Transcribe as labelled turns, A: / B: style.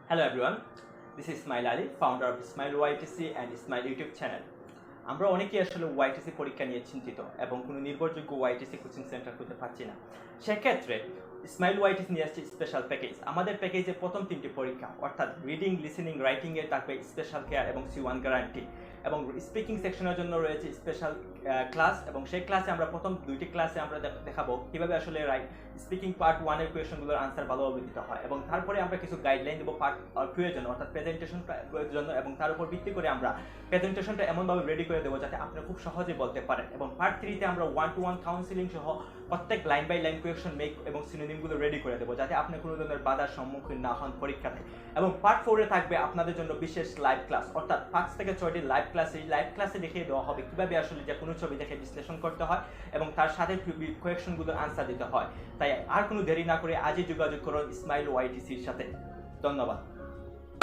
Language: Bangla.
A: Hello everyone, this is Ismail Ali, founder of Ismail Oietc and Ismail YouTube channel. আমরা অনেকেই আসলে ওয়াইটিসি পরীক্ষা নিয়ে চিন্তিত এবং কোনো নির্ভরযোগ্য ওয়াইটিসি কোচিং সেন্টার খুঁজে পাচ্ছি না। সেক্ষেত্রে ইসমাইল ওয়াইটিসি নিয়ে আসছে স্পেশাল প্যাকেজ। আমাদের প্যাকেজে প্রথম 3টি পরীক্ষা অর্থাৎ রিডিং, লিসেনিং, রাইটিংয়ে থাকবে স্পেশাল কেয়ার এবং C1 গ্যারান্টি, এবং স্পিকিং সেকশনের জন্য রয়েছে স্পেশাল ক্লাস, এবং সেই ক্লাসে আমরা প্রথম 2টি ক্লাসে আমরা দেখাবো কীভাবে আসলে স্পিকিং পার্ট 1-এর কোয়েশনগুলোর আনসার ভালোভাবে দিতে হয়, এবং তারপরে আমরা কিছু গাইডলাইন দেবো পার্ট 2-এর জন্য অর্থাৎ প্রেজেন্টেশনের জন্য, এবং তার উপর ভিত্তি করে আমরা প্রেজেন্টেশনটা এমনভাবে রেডি করে দেবো যাতে আপনি খুব সহজে বলতে পারেন। এবং পার্ট 3-তে আমরা 1-to-1 কাউন্সিলিং সহ প্রত্যেক line by line question make এবং সিনোনিমগুলো রেডি করে দেবো যাতে আপনি কোনো ধরনের বাধার সম্মুখীন না হন পরীক্ষাতে। এবং পার্ট 4-এ থাকবে আপনাদের জন্য বিশেষ লাইভ ক্লাস, অর্থাৎ 5 থেকে 6টি লাইভ ক্লাস। এই লাইভ ক্লাসে দেখিয়ে দেওয়া হবে কীভাবে আসলে যে কোনো ছবি দেখে বিশ্লেষণ করতে হয় এবং তার সাথে কোয়েশনগুলোর আনসার দিতে হয়। তাই আর কোনো দেরি না করে আজই যোগাযোগ করুন ইসমাইল ওয়াইটিসির সাথে। ধন্যবাদ।